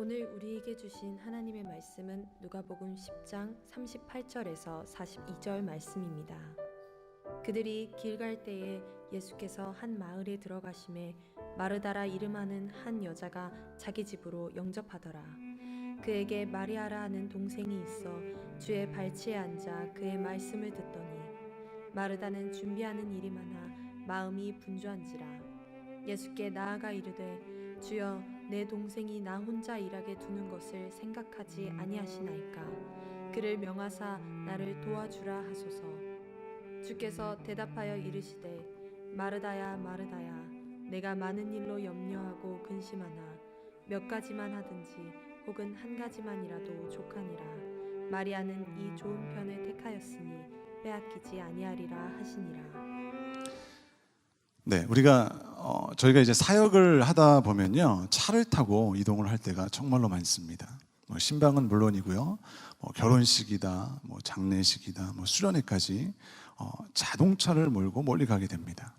오늘 우리에게 주신 하나님의 말씀은 누가복음 10장 38절에서 42절 말씀입니다. 그들이 길 갈 때에 예수께서 한 마을에 들어가심에 마르다라 이름하는 한 여자가 자기 집으로 영접하더라. 그에게 마리아라 하는 동생이 있어 주의 발치에 앉아 그의 말씀을 듣더니 마르다는 준비하는 일이 많아 마음이 분주한지라. 예수께 나아가 이르되 주여, 내 동생이 나 혼자 일하게 두는 것을 생각하지 아니하시나이까. 그를 명하사 나를 도와주라 하소서. 주께서 대답하여 이르시되 마르다야 마르다야, 내가 많은 일로 염려하고 근심하나 몇 가지만 하든지 혹은 한 가지만이라도 족하니라. 마리아는 이 좋은 편을 택하였으니 빼앗기지 아니하리라 하시니라. 네, 저희가 이제 사역을 하다 보면요, 차를 타고 이동을 할 때가 정말로 많습니다. 신방은 물론이고요, 결혼식이다, 장례식이다, 수련회까지 자동차를 몰고 멀리 가게 됩니다.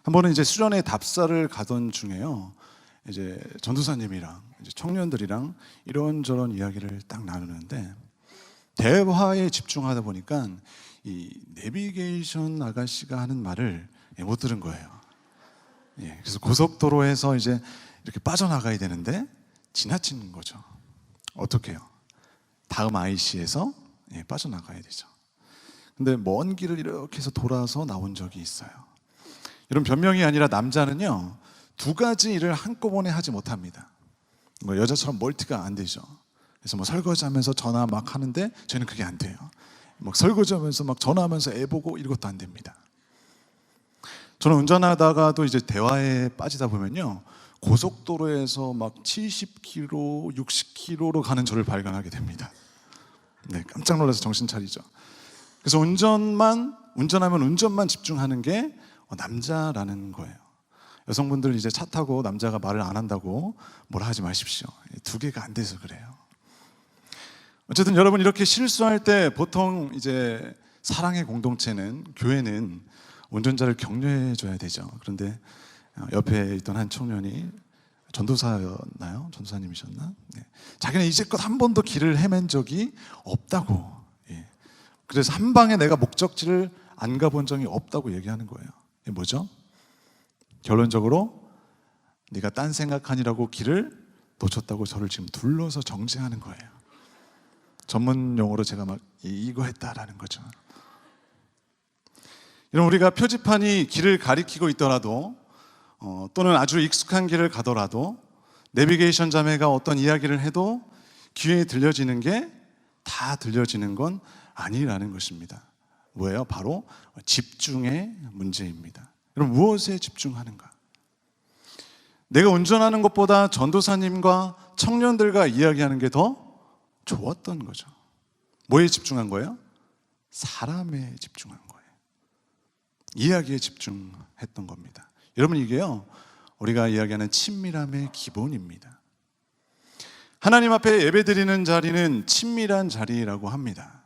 한 번은 이제 수련회 답사를 가던 중에요, 이제 전도사님이랑 이제 청년들이랑 이런저런 이야기를 딱 나누는데 대화에 집중하다 보니까 이 내비게이션 아가씨가 하는 말을 못 들은 거예요. 그래서 고속도로에서 이제 이렇게 빠져나가야 되는데 지나친 거죠. 어떻게 해요? 다음 IC에서 빠져나가야 되죠. 근데 먼 길을 이렇게 해서 돌아서 나온 적이 있어요. 이런 변명이 아니라 남자는요, 두 가지 일을 한꺼번에 하지 못합니다. 여자처럼 멀티가 안 되죠. 그래서 설거지하면서 전화 막 하는데 저희는 그게 안 돼요. 설거지하면서 막 전화하면서 애 보고 이것도 안 됩니다. 저는 운전하다가도 이제 대화에 빠지다 보면요, 고속도로에서 막 70km, 60km로 가는 저를 발견하게 됩니다. 네, 깜짝 놀라서 정신 차리죠. 그래서 운전하면 운전만 집중하는 게 남자라는 거예요. 여성분들 이제 차 타고 남자가 말을 안 한다고 뭐라 하지 마십시오. 두 개가 안 돼서 그래요. 어쨌든 여러분, 이렇게 실수할 때 보통 이제 사랑의 공동체는, 교회는 운전자를 격려해 줘야 되죠. 그런데 옆에 있던 한 청년이 전도사였나요? 전도사님이셨나? 자기는 이제껏 한 번도 길을 헤맨 적이 없다고. 그래서 한 방에 내가 목적지를 안 가본 적이 없다고 얘기하는 거예요. 이게 뭐죠? 결론적으로 네가 딴 생각하니라고 길을 놓쳤다고 저를 지금 둘러서 정죄하는 거예요. 전문 용어로 제가 막 이거 했다라는 거죠. 이런 우리가 표지판이 길을 가리키고 있더라도 또는 아주 익숙한 길을 가더라도 내비게이션 자매가 어떤 이야기를 해도 귀에 들려지는 게 다 들려지는 건 아니라는 것입니다. 뭐예요? 바로 집중의 문제입니다. 여러분, 무엇에 집중하는가? 내가 운전하는 것보다 전도사님과 청년들과 이야기하는 게 더 좋았던 거죠. 뭐에 집중한 거예요? 사람에 집중한 거예요. 이야기에 집중했던 겁니다. 여러분, 이게요, 우리가 이야기하는 친밀함의 기본입니다. 하나님 앞에 예배드리는 자리는 친밀한 자리라고 합니다.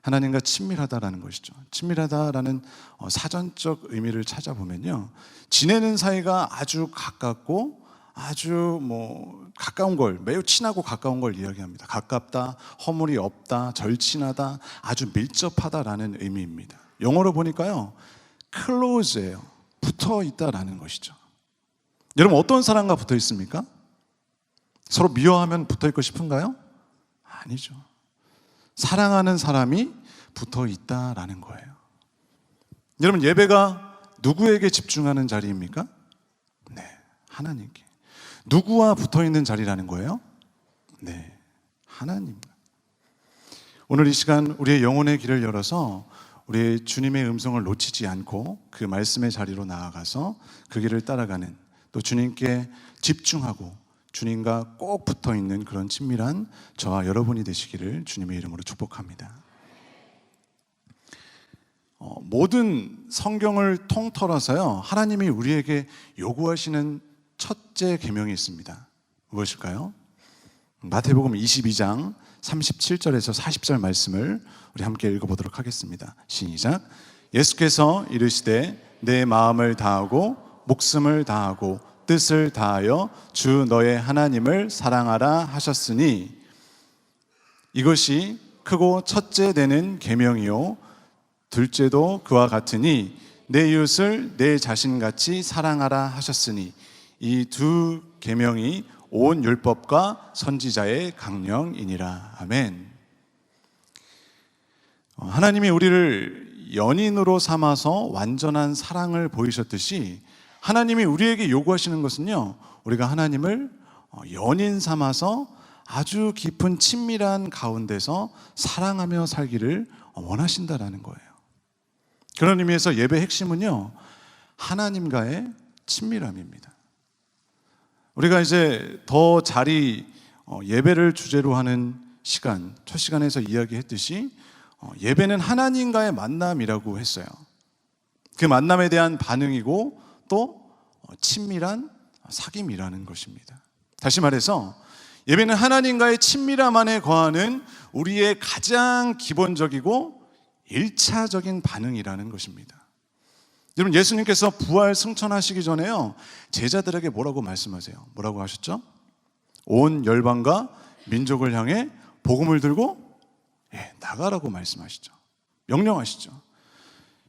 하나님과 친밀하다라는 것이죠. 친밀하다라는 사전적 의미를 찾아보면요, 지내는 사이가 아주 가깝고 아주 가까운 걸, 매우 친하고 가까운 걸 이야기합니다. 가깝다, 허물이 없다, 절친하다, 아주 밀접하다라는 의미입니다. 영어로 보니까요, close예요. 붙어 있다라는 것이죠. 여러분, 어떤 사람과 붙어 있습니까? 서로 미워하면 붙어 있고 싶은가요? 아니죠. 사랑하는 사람이 붙어 있다라는 거예요. 여러분, 예배가 누구에게 집중하는 자리입니까? 네, 하나님께. 누구와 붙어 있는 자리라는 거예요? 네, 하나님. 오늘 이 시간 우리의 영혼의 길을 열어서 우리 주님의 음성을 놓치지 않고 그 말씀의 자리로 나아가서 그 길을 따라가는, 또 주님께 집중하고 주님과 꼭 붙어 있는 그런 친밀한 저와 여러분이 되시기를 주님의 이름으로 축복합니다. 모든 성경을 통틀어서요, 하나님이 우리에게 요구하시는 첫째 계명이 있습니다. 무엇일까요? 마태복음 22장 37절에서 40절 말씀을 우리 함께 읽어보도록 하겠습니다. 시작. 예수께서 이르시되 내 마음을 다하고 목숨을 다하고 뜻을 다하여 주 너의 하나님을 사랑하라 하셨으니 이것이 크고 첫째 되는 계명이요 둘째도 그와 같으니 내 이웃을 내 자신같이 사랑하라 하셨으니 이 두 계명이 온 율법과 선지자의 강령이니라. 아멘. 하나님이 우리를 연인으로 삼아서 완전한 사랑을 보이셨듯이 하나님이 우리에게 요구하시는 것은요, 우리가 하나님을 연인 삼아서 아주 깊은 친밀한 가운데서 사랑하며 살기를 원하신다라는 거예요. 그런 의미에서 예배의 핵심은요, 하나님과의 친밀함입니다. 우리가 이제 더 자리 예배를 주제로 하는 시간, 첫 시간에서 이야기했듯이 예배는 하나님과의 만남이라고 했어요. 그 만남에 대한 반응이고 또 친밀한 사귐이라는 것입니다. 다시 말해서 예배는 하나님과의 친밀함 안에 거하는 우리의 가장 기본적이고 1차적인 반응이라는 것입니다. 여러분, 예수님께서 부활 승천하시기 전에요, 제자들에게 뭐라고 말씀하세요? 뭐라고 하셨죠? 온 열방과 민족을 향해 복음을 들고 나가라고 말씀하시죠. 명령하시죠.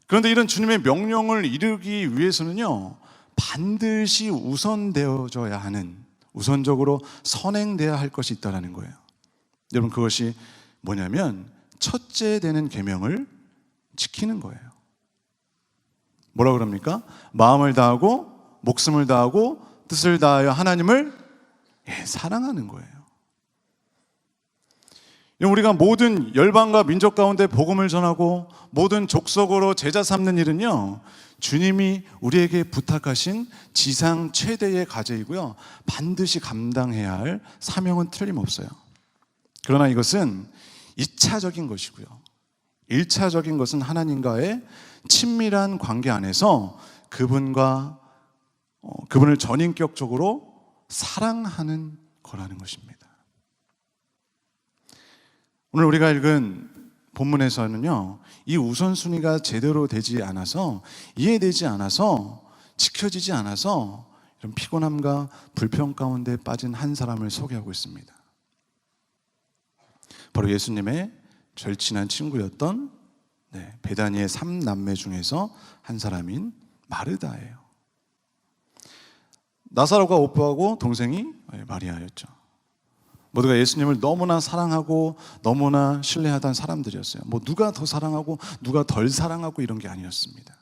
그런데 이런 주님의 명령을 이루기 위해서는요, 반드시 우선되어져야 하는, 우선적으로 선행되어야 할 것이 있다는 거예요. 여러분, 그것이 뭐냐면 첫째 되는 계명을 지키는 거예요. 뭐라 그럽니까? 마음을 다하고 목숨을 다하고 뜻을 다하여 하나님을 사랑하는 거예요. 우리가 모든 열방과 민족 가운데 복음을 전하고 모든 족속으로 제자 삼는 일은요, 주님이 우리에게 부탁하신 지상 최대의 과제이고요, 반드시 감당해야 할 사명은 틀림없어요. 그러나 이것은 2차적인 것이고요, 1차적인 것은 하나님과의 친밀한 관계 안에서 그분을 전인격적으로 사랑하는 거라는 것입니다. 오늘 우리가 읽은 본문에서는요, 이 우선순위가 제대로 되지 않아서, 이해되지 않아서, 지켜지지 않아서 이런 피곤함과 불평 가운데 빠진 한 사람을 소개하고 있습니다. 바로 예수님의 절친한 친구였던 베다니의 3남매 중에서 한 사람인 마르다예요. 나사로가 오빠하고 동생이 마리아였죠. 모두가 예수님을 너무나 사랑하고 너무나 신뢰하던 사람들이었어요. 누가 더 사랑하고 누가 덜 사랑하고 이런 게 아니었습니다.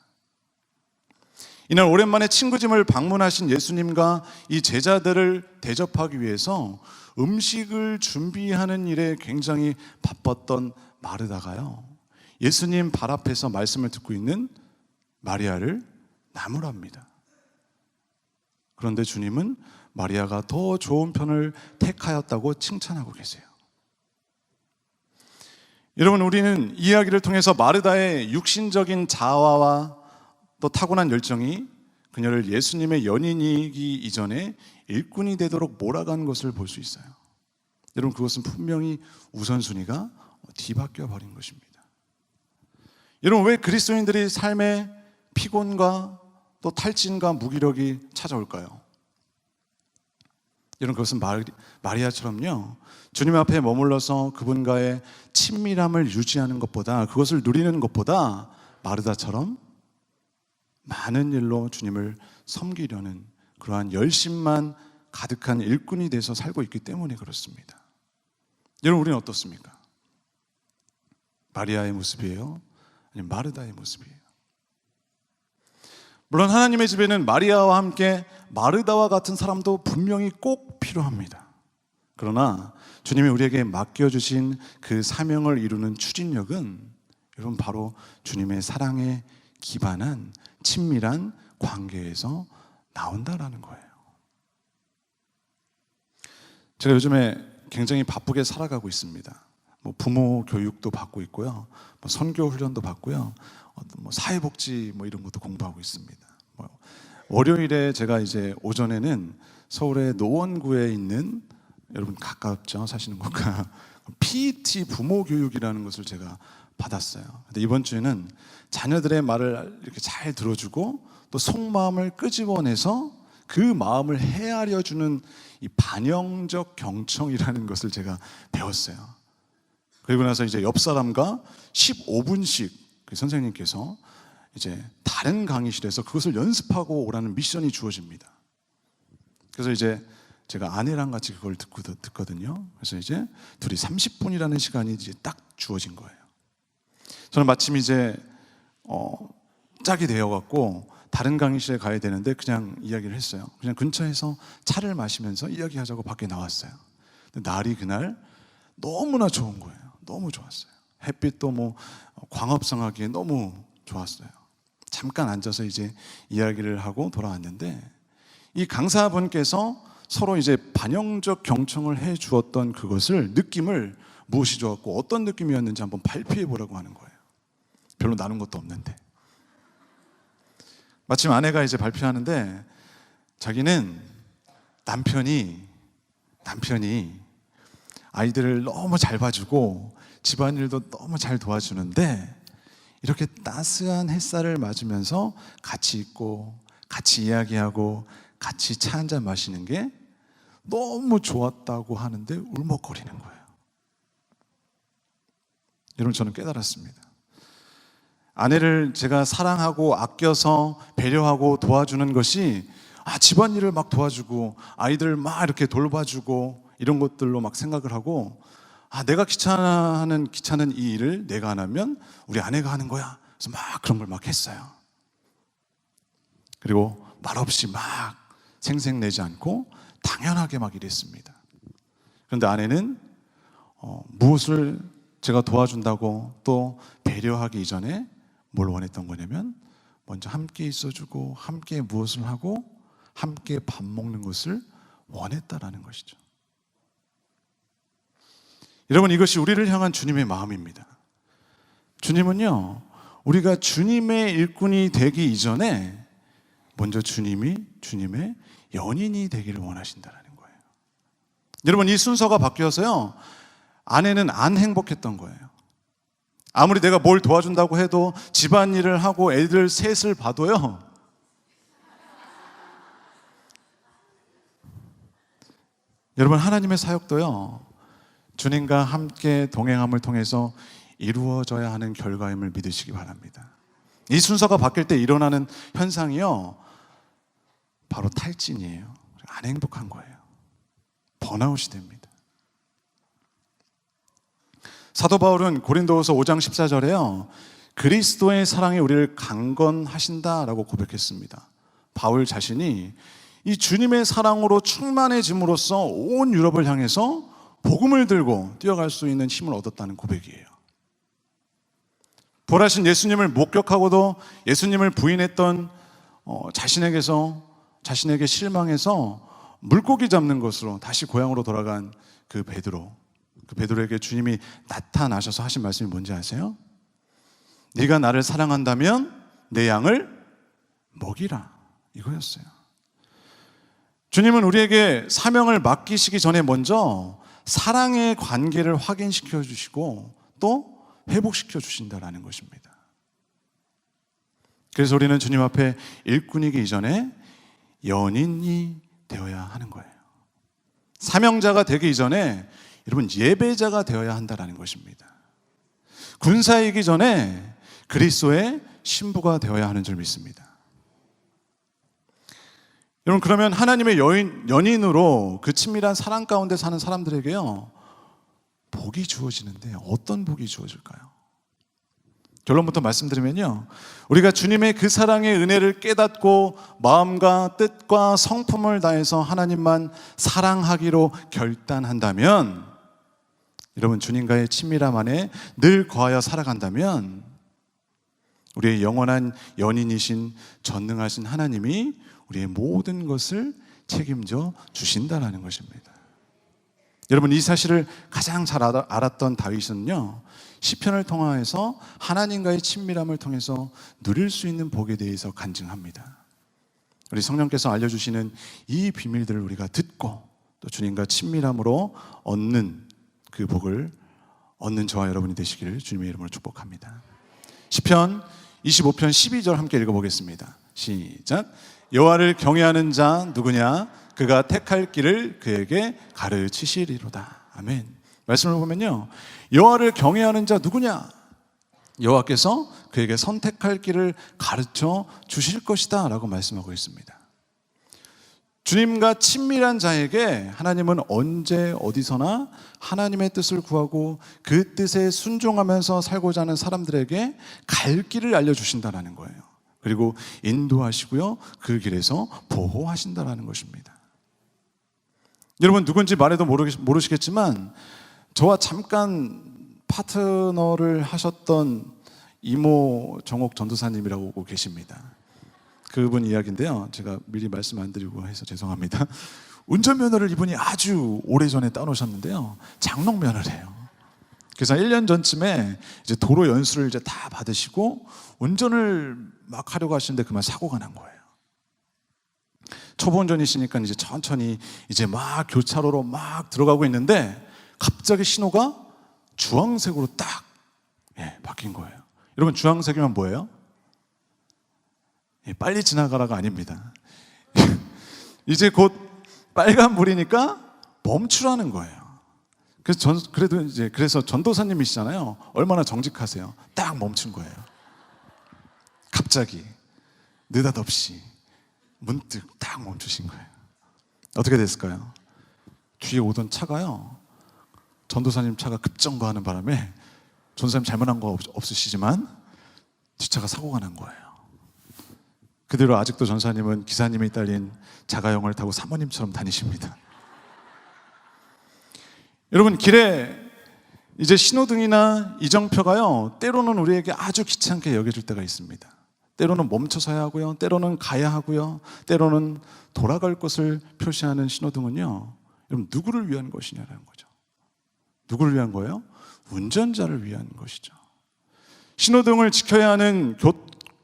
이날 오랜만에 친구집을 방문하신 예수님과 이 제자들을 대접하기 위해서 음식을 준비하는 일에 굉장히 바빴던 마르다가요, 예수님 발 앞에서 말씀을 듣고 있는 마리아를 나무랍니다. 그런데 주님은 마리아가 더 좋은 편을 택하였다고 칭찬하고 계세요. 여러분, 우리는 이 이야기를 통해서 마르다의 육신적인 자아와 또 타고난 열정이 그녀를 예수님의 연인이기 이전에 일꾼이 되도록 몰아간 것을 볼 수 있어요. 여러분, 그것은 분명히 우선순위가 뒤바뀌어 버린 것입니다. 여러분, 왜 그리스도인들이 삶에 피곤과 또 탈진과 무기력이 찾아올까요? 여러분, 그것은 마리아처럼요, 주님 앞에 머물러서 그분과의 친밀함을 유지하는 것보다, 그것을 누리는 것보다 마르다처럼 많은 일로 주님을 섬기려는 그러한 열심만 가득한 일꾼이 돼서 살고 있기 때문에 그렇습니다. 여러분, 우리는 어떻습니까? 마리아의 모습이에요? 아니면 마르다의 모습이에요? 물론 하나님의 집에는 마리아와 함께 마르다와 같은 사람도 분명히 꼭 필요합니다. 그러나 주님이 우리에게 맡겨주신 그 사명을 이루는 추진력은 여러분, 바로 주님의 사랑에 기반한 친밀한 관계에서 나온다라는 거예요. 제가 요즘에 굉장히 바쁘게 살아가고 있습니다. 부모 교육도 받고 있고요, 선교 훈련도 받고요, 사회복지 이런 것도 공부하고 있습니다. 월요일에 제가 이제 오전에는 서울의 노원구에 있는, 여러분 가깝죠, 사시는 곳과 PET 부모 교육이라는 것을 제가 받았어요. 근데 이번 주에는 자녀들의 말을 이렇게 잘 들어주고 또 속마음을 끄집어내서 그 마음을 헤아려 주는 이 반영적 경청이라는 것을 제가 배웠어요. 그리고 나서 이제 옆 사람과 15분씩 그 선생님께서 이제 다른 강의실에서 그것을 연습하고 오라는 미션이 주어집니다. 그래서 이제 제가 아내랑 같이 그걸 듣거든요. 그래서 이제 둘이 30분이라는 시간이 이제 딱 주어진 거예요. 저는 마침 이제 짝이 되어갖고 다른 강의실에 가야 되는데 그냥 이야기를 했어요. 그냥 근처에서 차를 마시면서 이야기하자고 밖에 나왔어요. 근데 날이 그날 너무나 좋은 거예요. 너무 좋았어요. 햇빛도 뭐 광합성하기에 너무 좋았어요. 잠깐 앉아서 이제 이야기를 하고 돌아왔는데 이 강사분께서 서로 이제 반영적 경청을 해 주었던 그것을 느낌을 무엇이 좋았고 어떤 느낌이었는지 한번 발표해 보라고 하는 거예요. 별로 나눈 것도 없는데. 마침 아내가 이제 발표하는데 자기는 남편이 아이들을 너무 잘 봐주고 집안일도 너무 잘 도와주는데 이렇게 따스한 햇살을 맞으면서 같이 있고 같이 이야기하고 같이 차 한잔 마시는 게 너무 좋았다고 하는데 울먹거리는 거예요. 여러분, 저는 깨달았습니다. 아내를 제가 사랑하고 아껴서 배려하고 도와주는 것이 집안일을 막 도와주고 아이들 막 이렇게 돌봐주고 이런 것들로 막 생각을 하고 내가 귀찮은 이 일을 내가 안 하면 우리 아내가 하는 거야. 그래서 막 그런 걸 막 했어요. 그리고 말없이 막 생색내지 않고 당연하게 막 이랬습니다. 그런데 아내는 무엇을 제가 도와준다고 또 배려하기 이전에 뭘 원했던 거냐면 먼저 함께 있어주고 함께 무엇을 하고 함께 밥 먹는 것을 원했다라는 것이죠. 여러분, 이것이 우리를 향한 주님의 마음입니다. 주님은요, 우리가 주님의 일꾼이 되기 이전에 먼저 주님의 연인이 되기를 원하신다는 거예요. 여러분, 이 순서가 바뀌어서요, 아내는 안 행복했던 거예요. 아무리 내가 뭘 도와준다고 해도 집안일을 하고 애들 셋을 봐도요, 여러분, 하나님의 사역도요, 주님과 함께 동행함을 통해서 이루어져야 하는 결과임을 믿으시기 바랍니다. 이 순서가 바뀔 때 일어나는 현상이요, 바로 탈진이에요. 안 행복한 거예요. 번아웃이 됩니다. 사도 바울은 고린도후서 5장 14절에요, 그리스도의 사랑이 우리를 강건하신다라고 고백했습니다. 바울 자신이 이 주님의 사랑으로 충만해짐으로써 온 유럽을 향해서 복음을 들고 뛰어갈 수 있는 힘을 얻었다는 고백이에요. 부활하신 예수님을 목격하고도 예수님을 부인했던 자신에게 실망해서 물고기 잡는 것으로 다시 고향으로 돌아간 그 베드로에게 주님이 나타나셔서 하신 말씀이 뭔지 아세요? 네가 나를 사랑한다면 내 양을 먹이라, 이거였어요. 주님은 우리에게 사명을 맡기시기 전에 먼저 사랑의 관계를 확인시켜 주시고 또 회복시켜 주신다라는 것입니다. 그래서 우리는 주님 앞에 일꾼이기 이전에 연인이 되어야 하는 거예요. 사명자가 되기 이전에 여러분 예배자가 되어야 한다는 것입니다. 군사이기 전에 그리스도의 신부가 되어야 하는 줄 믿습니다. 여러분, 그러면 하나님의 연인으로 그 친밀한 사랑 가운데 사는 사람들에게요, 복이 주어지는데 어떤 복이 주어질까요? 결론부터 말씀드리면요, 우리가 주님의 그 사랑의 은혜를 깨닫고 마음과 뜻과 성품을 다해서 하나님만 사랑하기로 결단한다면, 여러분, 주님과의 친밀함 안에 늘 거하여 살아간다면 우리의 영원한 연인이신 전능하신 하나님이 우리의 모든 것을 책임져 주신다는 것입니다. 여러분, 이 사실을 가장 잘 알았던 다윗은요, 시편을 통해서 하나님과의 친밀함을 통해서 누릴 수 있는 복에 대해서 간증합니다. 우리 성령께서 알려주시는 이 비밀들을 우리가 듣고 또 주님과 친밀함으로 얻는 그 복을 얻는 저와 여러분이 되시기를 주님의 이름으로 축복합니다. 시편 25편 12절 함께 읽어보겠습니다. 시작. 여호와를 경외하는 자 누구냐? 그가 택할 길을 그에게 가르치시리로다. 아멘. 말씀을 보면요, 여호와를 경외하는 자 누구냐? 여호와께서 그에게 선택할 길을 가르쳐 주실 것이다 라고 말씀하고 있습니다. 주님과 친밀한 자에게 하나님은 언제 어디서나 하나님의 뜻을 구하고 그 뜻에 순종하면서 살고자 하는 사람들에게 갈 길을 알려주신다는 거예요. 그리고 인도하시고요, 그 길에서 보호하신다는 것입니다. 여러분, 누군지 말해도 모르시겠지만 저와 잠깐 파트너를 하셨던 이모 정옥 전도사님이라고 계십니다. 그분 이야기인데요, 제가 미리 말씀 안 드리고 해서 죄송합니다. 운전면허를 이분이 아주 오래전에 따놓으셨는데요, 장롱면허래요. 그래서 1년 전쯤에 이제 도로 연수를 이제 다 받으시고 운전을 막 하려고 하시는데 그만 사고가 난 거예요. 초보 운전이시니까 이제 천천히 이제 막 교차로로 막 들어가고 있는데 갑자기 신호가 주황색으로 딱 바뀐 거예요. 여러분, 주황색이면 뭐예요? 빨리 지나가라가 아닙니다. 이제 곧 빨간불이니까 멈추라는 거예요. 그래서 전도사님이시잖아요. 얼마나 정직하세요. 딱 멈춘 거예요. 갑자기 느닷없이 문득 딱 멈추신 거예요. 어떻게 됐을까요? 뒤에 오던 차가요, 전도사님 차가 급정거하는 바람에 전도사님 잘못한 거 없으시지만 뒷차가 사고가 난 거예요. 그대로 아직도 전사님은 기사님이 딸린 자가용을 타고 사모님처럼 다니십니다. 여러분, 길에 이제 신호등이나 이정표가요, 때로는 우리에게 아주 귀찮게 여겨질 때가 있습니다. 때로는 멈춰서야 하고요, 때로는 가야 하고요, 때로는 돌아갈 것을 표시하는 신호등은요, 여러분, 누구를 위한 것이냐라는 거죠. 누구를 위한 거예요? 운전자를 위한 것이죠. 신호등을 지켜야 하는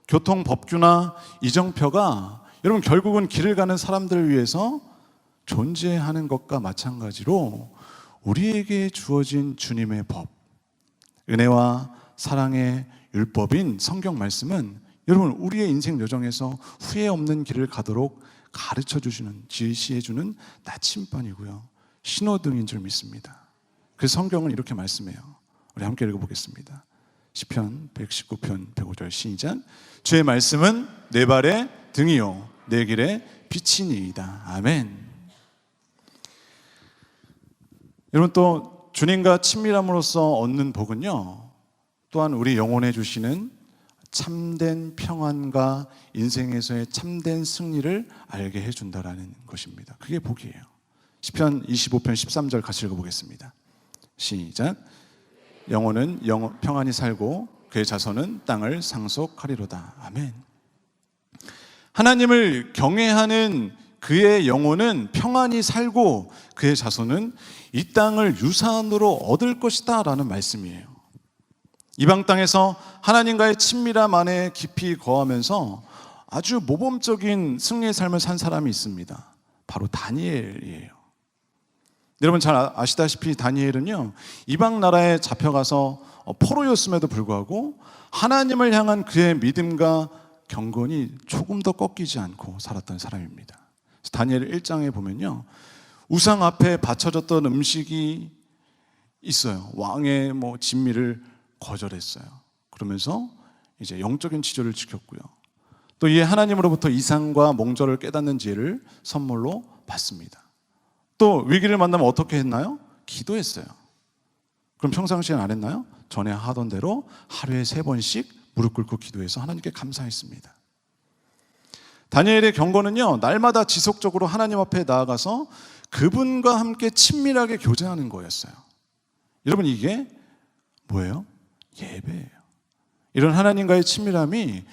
교통법규나 이정표가 여러분 결국은 길을 가는 사람들을 위해서 존재하는 것과 마찬가지로 우리에게 주어진 주님의 법, 은혜와 사랑의 율법인 성경 말씀은 여러분 우리의 인생 여정에서 후회 없는 길을 가도록 가르쳐 주시는, 지시해 주는 나침반이고요, 신호등인 줄 믿습니다. 그래서 성경은 이렇게 말씀해요. 우리 함께 읽어보겠습니다. 시편 119편 105절 시작. 주의 말씀은 내 발의 등이요 내 길의 빛이니이다. 아멘. 여러분, 또 주님과 친밀함으로써 얻는 복은요, 또한 우리 영혼에 주시는 참된 평안과 인생에서의 참된 승리를 알게 해준다라는 것입니다. 그게 복이에요. 시편 25편 13절 같이 읽어보겠습니다. 시작. 영혼은 평안히 살고 그의 자손은 땅을 상속하리로다. 아멘. 하나님을 경외하는 그의 영혼은 평안히 살고 그의 자손은 이 땅을 유산으로 얻을 것이다 라는 말씀이에요. 이방 땅에서 하나님과의 친밀함 안에 깊이 거하면서 아주 모범적인 승리의 삶을 산 사람이 있습니다. 바로 다니엘이에요. 여러분 잘 아시다시피 다니엘은요, 이방 나라에 잡혀가서 포로였음에도 불구하고 하나님을 향한 그의 믿음과 경건이 조금 더 꺾이지 않고 살았던 사람입니다. 다니엘 1장에 보면요, 우상 앞에 바쳐졌던 음식이 있어요. 왕의 진미를 거절했어요. 그러면서 이제 영적인 지조를 지켰고요, 또 이에 하나님으로부터 이상과 몽절을 깨닫는 지혜를 선물로 받습니다. 또 위기를 만나면 어떻게 했나요? 기도했어요. 그럼 평상시엔 안 했나요? 전에 하던 대로 하루에 3번씩 무릎 꿇고 기도해서 하나님께 감사했습니다. 다니엘의 경건은요, 날마다 지속적으로 하나님 앞에 나아가서 그분과 함께 친밀하게 교제하는 거였어요. 여러분, 이게 뭐예요? 예배예요. 이런 하나님과의 친밀함이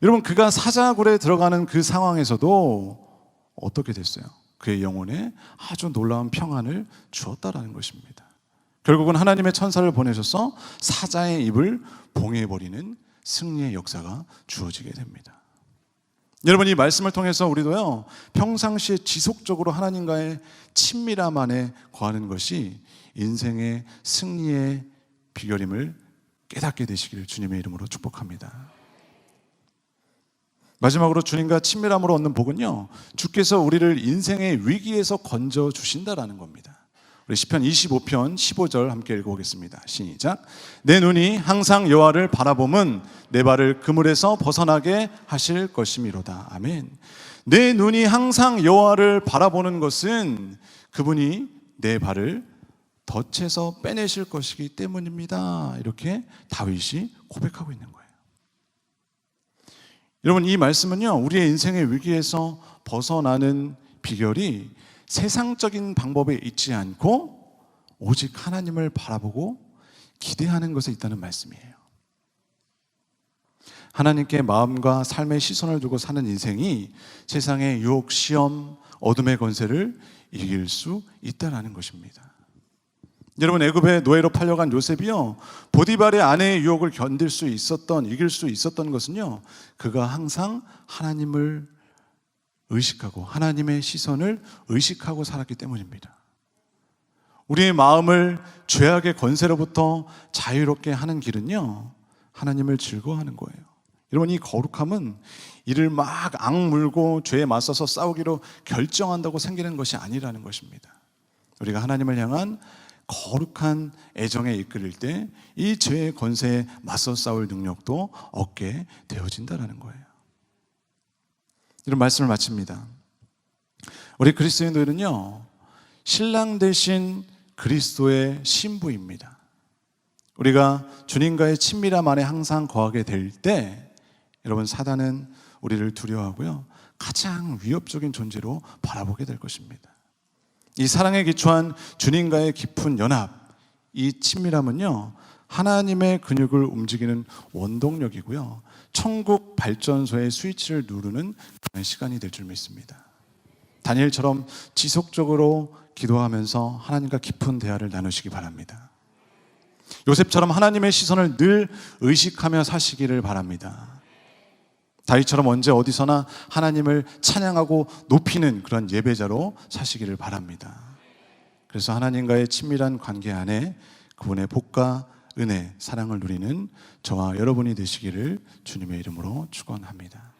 여러분, 그가 사자굴에 들어가는 그 상황에서도 어떻게 됐어요? 그의 영혼에 아주 놀라운 평안을 주었다라는 것입니다. 결국은 하나님의 천사를 보내셔서 사자의 입을 봉해버리는 승리의 역사가 주어지게 됩니다. 여러분, 이 말씀을 통해서 우리도요, 평상시에 지속적으로 하나님과의 친밀함 안에 거하는 것이 인생의 승리의 비결임을 깨닫게 되시기를 주님의 이름으로 축복합니다. 마지막으로 주님과 친밀함으로 얻는 복은요, 주께서 우리를 인생의 위기에서 건져 주신다라는 겁니다. 우리 시편 25편 15절 함께 읽어보겠습니다. 시작. 내 눈이 항상 여호와를 바라봄은 내 발을 그물에서 벗어나게 하실 것이미로다. 아멘. 내 눈이 항상 여호와를 바라보는 것은 그분이 내 발을 덫에서 빼내실 것이기 때문입니다. 이렇게 다윗이 고백하고 있는 거예요. 여러분, 이 말씀은요, 우리의 인생의 위기에서 벗어나는 비결이 세상적인 방법에 있지 않고 오직 하나님을 바라보고 기대하는 것에 있다는 말씀이에요. 하나님께 마음과 삶의 시선을 두고 사는 인생이 세상의 유혹, 시험, 어둠의 권세를 이길 수 있다는 것입니다. 여러분, 애굽의 노예로 팔려간 요셉이요, 보디발의 아내의 유혹을 이길 수 있었던 것은요, 그가 항상 하나님을 의식하고 하나님의 시선을 의식하고 살았기 때문입니다. 우리의 마음을 죄악의 권세로부터 자유롭게 하는 길은요, 하나님을 즐거워하는 거예요. 여러분, 이 거룩함은 이를 막 악물고 죄에 맞서서 싸우기로 결정한다고 생기는 것이 아니라는 것입니다. 우리가 하나님을 향한 거룩한 애정에 이끌릴 때 이 죄의 권세에 맞서 싸울 능력도 얻게 되어진다는 거예요. 이런 말씀을 마칩니다. 우리 그리스도인들은요, 신랑 되신 그리스도의 신부입니다. 우리가 주님과의 친밀함 안에 항상 거하게 될 때, 여러분, 사단은 우리를 두려워하고요, 가장 위협적인 존재로 바라보게 될 것입니다. 이 사랑에 기초한 주님과의 깊은 연합, 이 친밀함은요, 하나님의 근육을 움직이는 원동력이고요, 천국 발전소의 스위치를 누르는 그런 시간이 될 줄 믿습니다. 다니엘처럼 지속적으로 기도하면서 하나님과 깊은 대화를 나누시기 바랍니다. 요셉처럼 하나님의 시선을 늘 의식하며 사시기를 바랍니다. 다윗처럼 언제 어디서나 하나님을 찬양하고 높이는 그런 예배자로 사시기를 바랍니다. 그래서 하나님과의 친밀한 관계 안에 그분의 복과 은혜, 사랑을 누리는 저와 여러분이 되시기를 주님의 이름으로 축원합니다.